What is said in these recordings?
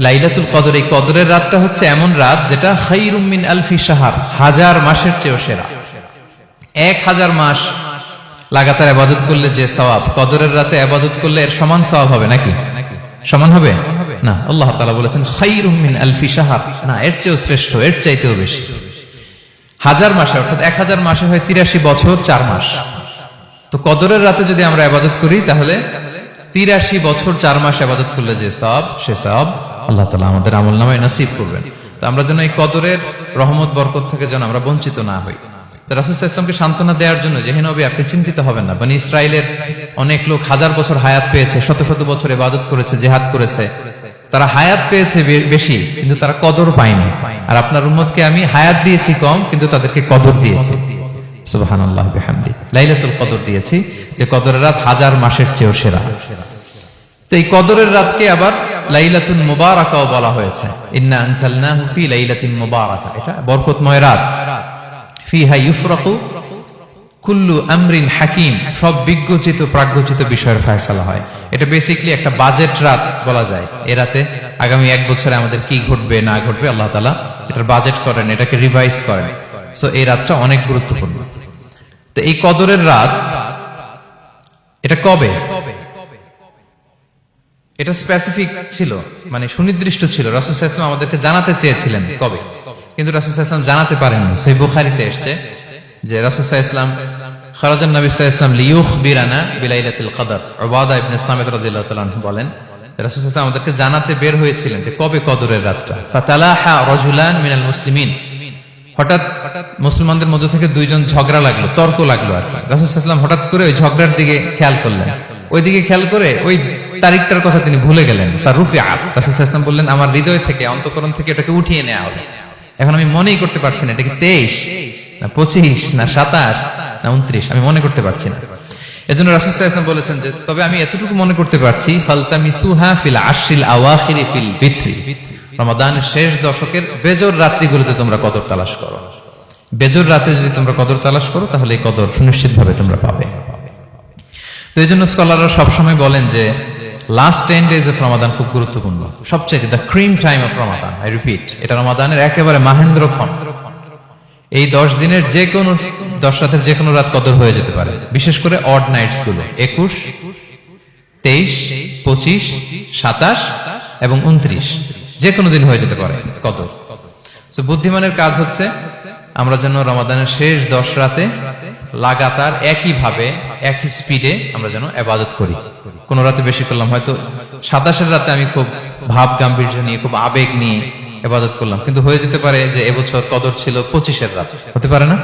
লাইলাতুল কদর, এই কদরের রাতটা হচ্ছে এমন রাত যেটা খায়রুম মিন আলফি শাহর, হাজার মাসের চেয়েও সেরা। 1000 মাস লাগাতার ইবাদত করলে যে সওয়াব, কদরের রাতে ইবাদত করলে এর সমান সওয়াব হবে নাকি? সমান হবে না। আল্লাহ তাআলা বলেছেন খায়রুম মিন আলফি শাহর, না, এর চেয়েও শ্রেষ্ঠ, এর চাইতেও বেশি। 1000 মাসে, অর্থাৎ 1000 মাসে হয় 83 বছর 4 মাস। তো কদরের রাতে যদি আমরা ইবাদত করি তাহলে 83 বছর 4 মাস ইবাদত করলে যে সওয়াব, সে সওয়াব আল্লাহ তাআলা আমাদের আমলনামায় নসিব করবেন। তো আমরা যেন এই কদরের রহমত বরকত থেকে যেন আমরা বঞ্চিত না হই। তো রাসূল সাল্লাল্লাহু আলাইহি ওয়াসাল্লামকে সান্ত্বনা দেওয়ার জন্য, যে হে নবী আপনি চিন্তিত হবেন না, বনি ইসরাইলের অনেক লোক 1000 বছর হায়াত পেয়েছে, শত শত বছর ইবাদত করেছে, জিহাদ করেছে, তারা হায়াত পেয়েছে বেশি কিন্তু তারা কদর পায়নি। আর আপনার উম্মতকে আমি হায়াত দিয়েছি কম কিন্তু তাদেরকে কদর দিয়েছি। সুবহানাল্লাহ বিহামদি, লাইলাতুল কদর দিয়েছি, যে কদরের রাত 1000 মাসের চেয়েও সেরা। তো এই কদরের রাতকে আবার লাইলাতুল মুবারাকাও বলা হয়েছে। ইন্না আনসালনাহু ফি লাইলাতিন মুবারাকা, এটা বরকতময় রাত। ফিহা ইউফরাকু কুল্লু আমরিন হাকিম, সব বিজ্ঞচিত প্রাজ্ঞচিত বিষয়ের ফয়সালা হয়। এটা বেসিক্যালি একটা বাজেট রাত বলা যায়। এ রাতে আগামী 1 বছরে আমাদের কি ঘটবে না ঘটবে আল্লাহ তাআলা এটার বাজেট করেন, এটাকে রিভাইজ করেন। সো এই রাতটা অনেক গুরুত্বপূর্ণ। তো এই কদরের রাত, এটা কবে? এটা স্পেসিফিক ছিল, মানে সুনির্দিষ্ট ছিল। রাসূল সাল্লাল্লাহু আলাইহি ওয়াসাল্লাম আমাদেরকে জানাতে চেয়েছিলেন কবে, কিন্তু রাসূল সাল্লাল্লাহু আলাইহি ওয়াসাল্লাম জানাতে পারেননি। সহিহ বুখারীতে এসেছে যে রাসূল সাল্লাল্লাহু আলাইহি ওয়াসাল্লাম খারাজান নবী সাল্লাল্লাহু আলাইহি ওয়াসাল্লাম লিয়ুখবিরানা বিলাইলাতিল কদর। উবাদা ইবনে সামিত রাদিয়াল্লাহু তাআলা আনহু বলেন, রাসূল সাল্লাল্লাহু আলাইহি ওয়াসাল্লাম আমাদেরকে জানাতে বের হয়েছিলেন যে কবে কদরের রাতটা। ফাতালাহা রাজুলান মিনাল মুসলিমিন, হঠাৎ মুসলমানদের মধ্য থেকে 2 জন ঝগড়া লাগলো, তর্ক লাগলো আর কি। রাসূল সাল্লাল্লাহু আলাইহি ওয়াসাল্লাম হঠাৎ করে ওই ঝগড়ার দিকে খেয়াল করলেন, ওইদিকে খেয়াল করে ওই তারিখটার কথা তিনি ভুলে গেলেন। ফারুফিআ, রাসূল সাল্লাল্লাহু আলাইহি ওয়াসাল্লাম বললেন আমার হৃদয় থেকে, অন্তঃকরণ থেকে এটাকে উঠিয়ে নেওয়া হবে। এখন আমি মনেই করতে পারছি না এটা কি 23 না 25 না 27 না 29, আমি মনে করতে পারছি না। এজন্য রাসূল সাল্লাল্লাহু আলাইহি ওয়াসাল্লাম বলেছেন যে তবে আমি এতটুকু মনে করতে পারছি, ফালতামিসুহা ফিল আশরিল আওয়াখিরি ফিল বিত্রি, রমাদানের শেষ দশকের বেজর রাত্রিগুলোতে তোমরা কদর তালাশ করো। বেজর রাতে যদি তোমরা কদর তালাশ করো তাহলে এই কদর সুনিশ্চিতভাবে তোমরা পাবে। তো এই জন্য স্কলাররা সবসময় বলেন যে লাস্ট 10 days অফ রমাদান খুব গুরুত্বপূর্ণ, সবচেয়ে the cream time of Ramadan. I repeat, এটা রমাদানের একেবারে মাহেন্দ্রক্ষণ। এই 10 দিনের যে কোনো 10 রাতের যে কোনো রাত কদর হয়ে যেতে পারে, বিশেষ করে অড নাইটস গুলো 21, 23, 25, 27 এবং 29, যে কোনো দিন হয়ে যেতে পারে কদর। সো বুদ্ধিমানের কাজ হচ্ছে আমরা যেন রমাদানের শেষ 10 রাতে লাগাতার একইভাবে একই স্পিডে আমরা যেন ইবাদত করি। কোন রাতে বেশি করলাম, হয়তো 27 রাতে আমি খুব ভাব গাম্ভীর্য নিয়ে, খুব আবেগ নিয়ে ইবাদত করলাম, কিন্তু হয়ে যেতে পারে যে এবছর কদর ছিল 25 রাত, হতে পারে না?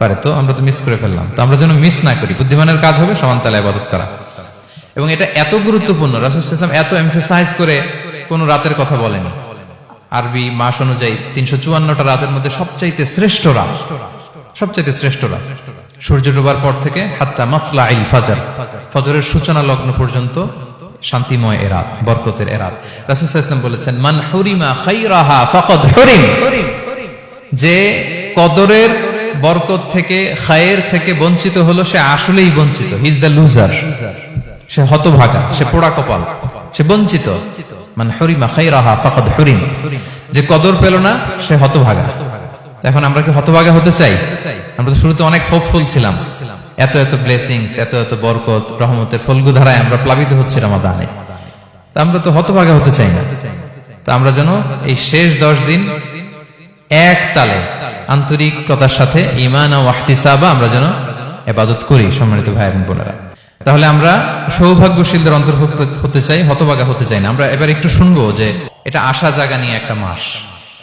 পারে। তো আমরা তো মিস করে ফেললাম। তো আমরা যেন মিস না করি, বুদ্ধিমানের কাজ হবে সমান তালে ইবাদত করা। এবং এটা এত গুরুত্বপূর্ণ, রাসূল সাল্লাল্লাহু আলাইহি ওয়াসাল্লাম এত এমফাসাইজ করে কোন রাতের কথা বলেনি। আরবি মাস অনুযায়ী 354টা রাতের মধ্যে সবচাইতে শ্রেষ্ঠ রাত, সবচাইতে শ্রেষ্ঠ রাত সূর্য ডোবার পর থেকে হাত্তা মাতলাইল ফাজর, ফজরের সূচনা লগ্ন পর্যন্ত শান্তিময় এ রাত, বরকতের এ রাত। রাসূল সাল্লাল্লাহু আলাইহি ওয়াসাল্লাম বলেছেন মান হুরিমা খায়রাহা ফাকাদ হুরিম, যে কদরের বরকত থেকে, খায়ের থেকে বঞ্চিত হলো সে আসলেই বঞ্চিত। হি ইজ দ্য লুজার, সে হতভাগা, সে পোড়া কপাল, সে বঞ্চিত। মান হুরিমা খায়রাহা ফাকাদ হুরিম, যে কদর পেল না সে হতভাগা। এখন আমরা কি হতভাগা হতে চাই? আমরা তো শুরুতে অনেক হোপফুল ছিলাম, এত এত ব্লেসিংস, এত এত বরকত, রহমতের ফলগুধারায় আমরা প্লাবিত হচ্ছি রমাদানে। তা আমরা তো হতভাগা হতে চাই না। তা আমরা যেন এই শেষ 10 দিন এক তালে আন্তরিকতার সাথে ঈমান ও ইহতিসাবা আমরা যেন ইবাদত করি। সম্মানিত ভাই এবং বোনেরা, তাহলে আমরা সৌভাগ্যশীলদের অন্তর্ভুক্ত হতে চাই, হতভাগা হতে চাই না। আমরা এবার একটু শুনবো যে এটা আশা জাগা নিয়ে একটা মাস।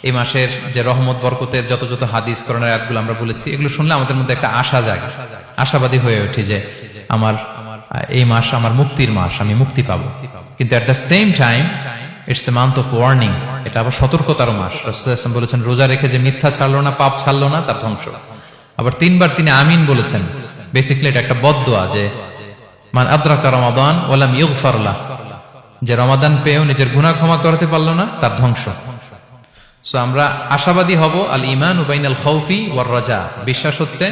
এই মাসের যে রহমত বরকতের যত যত হাদিস কোরআনের আয়াতগুলো আমরা বলেছি, এগুলো শুনলে আমাদের মধ্যে একটা আশা জাগে, আশাবাদী হয়ে উঠি যে আমার এই মাস আমার মুক্তির মাস, আমি মুক্তি পাবো। কিন্তু at the same time it's a month of warning, এটা আবার সতর্কতার মাস। রাসূল সাল্লাল্লাহু আলাইহি ওয়াসাল্লাম বলেছেন রোজা রেখে যে মিথ্যা ছাড়লো না, পাপ ছাড়লো না, তার ধ্বংস। আবার 3 বার তিনি আমিন বলেছেন। বেসিক্যালি এটা একটা বদদোয়া যে মান আদরাকা রমাদান ওয়া লাম ইগফার লাহ, যে রমাদান পেয়েও নিজের গুনাহ ক্ষমা করতে পারলো না, তার ধ্বংস। সো আমরা আশাবাদী হব। আল ঈমানু বাইনাল খাউফি ওয়ার রাজা, বিশ্বাস হচ্ছে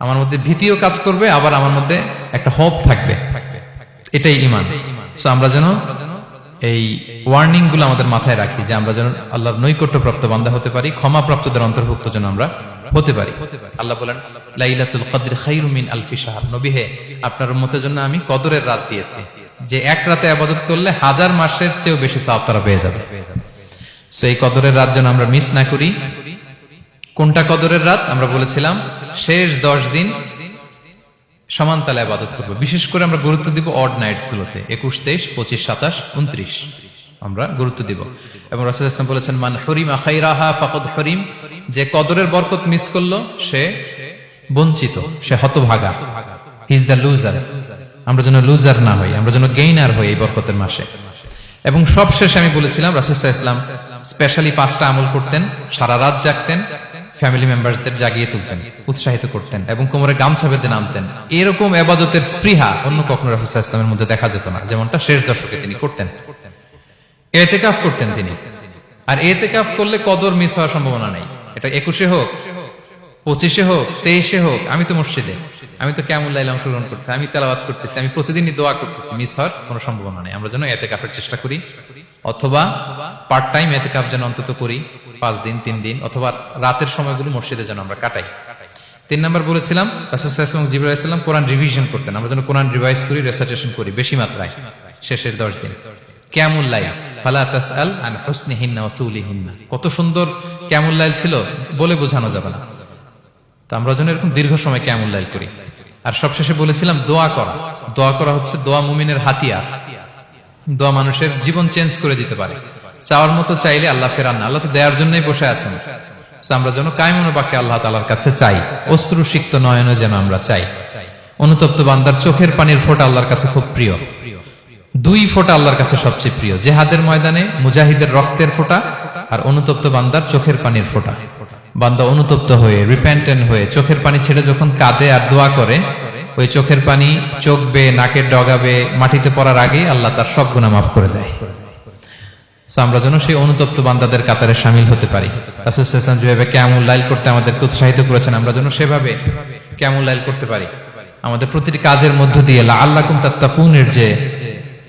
আমার মধ্যে ভীতিও কাজ করবে, আবার আমার মধ্যে একটা হোপ থাকবে, এটাই ঈমান। সো আমরা যেন এই ওয়ার্নিং গুলো আমাদের মাথায় রাখি যে আমরা যেন আল্লাহর নৈকট্যপ্রাপ্ত বান্দা হতে পারি, ক্ষমাপ্রাপ্তদের অন্তর্ভুক্ত যেন আমরা হতে পারি। আল্লাহ বলেন লাইলাতুল কদর খায়রুম মিন আলফি শাহর, নবী হে আপনার উম্মতের জন্য আমি কদরের রাত দিয়েছি, যে এক রাতে ইবাদত করলে 1000 মাসের চেয়েও বেশি সওয়াব তারা পেয়ে যাবে। সো এই কদরের রাত যেন আমরা মিস না করি। কোনটা কদরের রাত? আমরা বলেছিলাম শেষ 10 দিন সমান তালে ইবাদত করব। বিশেষ করে আমরা গুরুত্ব দিব অড নাইটস গুলোতে, 21, 23, 25, 27, 29 আমরা গুরুত্ব দিব। এবং রাসূল সাল্লাল্লাহু আলাইহি ওয়াসাল্লাম বলেছেন মান হুরিমা খায়রাহা ফাকাদ হুরিম, যে কদরের বরকত মিস করলো সে বঞ্চিত, সে হতভাগা। He is the loser. আমরা যেন লুজার না হই, আমরা যেন গেইনার হই এই বরকতের মাসে। এবং সবশেষে আমি বলেছিলাম রাসূল সাল্লাল্লাহু আলাইহি ওয়াসাল্লাম স্পেশালি 5টা আমল করতেন, সারা রাত জাগতেন, ফ্যামিলি মেম্বারসদের জাগিয়ে তুলতেন, উৎসাহিত করতেন এবং কোমরে গামছা বেঁধে নামতেন। এরকম ইবাদতের স্পৃহা অন্য কখনো রাসূল সাল্লাল্লাহু আলাইহি ওয়াসাল্লামের মধ্যে দেখা যেত না, যেমনটা শেষ দশকে তিনি করতেন। ইতিকাফ করতেন তিনি, আর ইতিকাফ করলে কদর মিস হওয়ার সম্ভাবনা নেই। এটা 21-এ হোক, 25-এ হোক, 23-এ হোক, আমি তো মসজিদে, আমি তো কিয়ামুল লাইলে অংশগ্রহণ করতেছি, আমি তেলাওয়াত করতেছি, আমি প্রতিদিনই দোয়া করতেছি, মিস হওয়ার কোনো সম্ভাবনা নেই। আমরা যেন ইতিকাফের চেষ্টা করি, অথবা পার্ট টাইম ইতিকাফ যেন অন্তত করি 5 দিন 3 দিন, অথবা রাতের সময়গুলো মসজিদে যেন আমরা কাটাই। 3 নাম্বার বলেছিলাম রাসূল সাল্লাল্লাহু আলাইহি ওয়াসাল্লাম জিবরাইল আলাইহিস সালাম কোরআন রিভিশন করতেন। আমরা যেন কোরআন রিভাইজ করি, রেসাইটেশন করি বেশি মাত্রায় শেষের 10 দিন। কিয়ামুল লাইল ফালা তাসআল আন হুসনিহিন্না ওয়া তুলিহিন্না, কত সুন্দর কিয়ামুল লাইল ছিল বলে বোঝানো যাবে না। তো আমরা যেন এরকম দীর্ঘ সময় কিয়ামুল লাইল করি। আর সবশেষে বলেছিলাম দোয়া করা। দোয়া করা হচ্ছে দোয়া মুমিনের হাতিয়ার। দোয়া মানুষের জীবন চেঞ্জ করে দিতে পারে। চাওয়ার মতো চাইলে আল্লাহ ফেরান না, আল্লাহ তো দেওয়ার জন্যই বসে আছেন। আমরা যেন কায়মনো বাক্যে আল্লাহ তাআলার কাছে চাই, অশ্রুসিক্ত নয়নে যেন আমরা চাই। অনুতপ্ত বান্দার চোখের পানির ফোঁটা আল্লাহর কাছে খুব প্রিয়। 2 ফোঁটা আল্লাহর কাছে সবচেয়ে প্রিয়, জিহাদের ময়দানে মুজাহিদের রক্তের ফোঁটা আর অনুতপ্ত বান্দার চোখের পানির ফোঁটা। বান্দা অনুতপ্ত হয়ে রিপেন্টেন্ট হয়ে চোখের পানি ছেড়ে যখন কাঁদে আর দোয়া করে, ওই চোখের পানি চোখ বেয়ে নাকের ডগাবে মাটিতে পড়ার আগেই আল্লাহ তার সব গুনাহ মাফ করে দেয়। আমরা যেন সেই অনুতপ্ত বান্দাদের কাতারে শামিল হতে পারি। রাসূল সাল্লাল্লাহু আলাইহি ওয়াসাল্লাম যেভাবে কিয়ামুল লাইল করতে আমাদেরকে উৎসাহিত করেছেন, আমরা যেন সেভাবে কিয়ামুল লাইল করতে পারি। আমাদের প্রতিটি কাজের মধ্য দিয়ে লাআল্লাকুম তাত্তাকুনের যে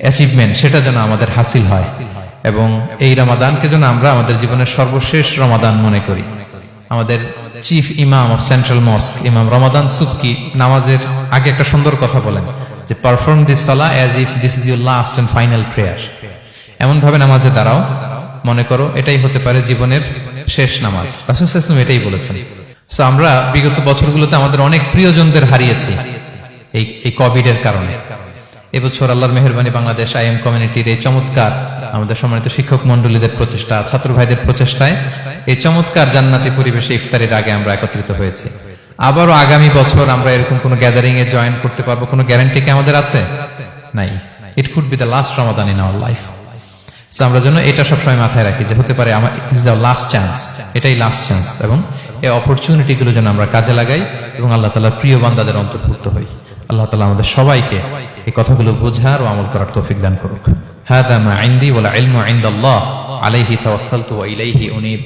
অ্যাচিভমেন্ট, সেটা যেন আমাদের হাসিল হয়। এবং এই রমাদানকে যেন আমরা আমাদের জীবনের সর্বশেষ রমাদান মনে করি। আমাদের চিফ ইমাম অফ সেন্ট্রাল মস্ক ইমাম রমাদান সুবকি নামাজের আগে একটা সুন্দর কথা বলেন যে পারফর্ম দিস সালাহ as if this is your last and final prayer. এমন ভাবে নামাজে দাঁড়াও মনে করো এটাই হতে পারে জীবনের শেষ নামাজ। রাসূল সাল্লাল্লাহু আলাইহি ওয়াসাল্লাম এটাই বলেছেন। সো আমরা বিগত বছরগুলোতে আমাদের অনেক প্রিয়জনদের হারিয়েছি এই কোভিড এর কারণে। এবছর আল্লাহর মেহেরবানি বাংলাদেশ আইএম কমিউনিটির এই চমৎকার আমাদের সম্মানিত শিক্ষক মন্ডলীদের প্রচেষ্টা, ছাত্র ভাইদের প্রচেষ্টায় এই চমৎকার জান্নাতি পরিবেশে ইফতারের আগে আমরা একত্রিত হয়েছি। আবারও আগামী বছর আমরা এরকম কোনো গ্যাদারিং এ জয়েন করতে পারবো, কোনো গ্যারান্টি কি আমাদের আছে? নাই। It could be the last Ramadan in our life. So আমরা যেন এটা সবসময় মাথায় রাখি যে হতে পারে আমার this is our last chance, এটাই লাস্ট চান্স। এবং এই অপরচুনিটি গুলো যেন আমরা কাজে লাগাই এবং আল্লাহ তাআলার প্রিয় বান্দাদের অন্তর্ভুক্ত হই। আল্লাহ তাআলা আমাদের সবাইকে এই কথাগুলো বোঝার ও আমল করার তৌফিক দান করুক। হাদা মা ইনদি ওয়াল ইলমু ইনদাল্লাহ আলাইহি তাওয়াক্কালতু ওয়া ইলাইহি উনীব।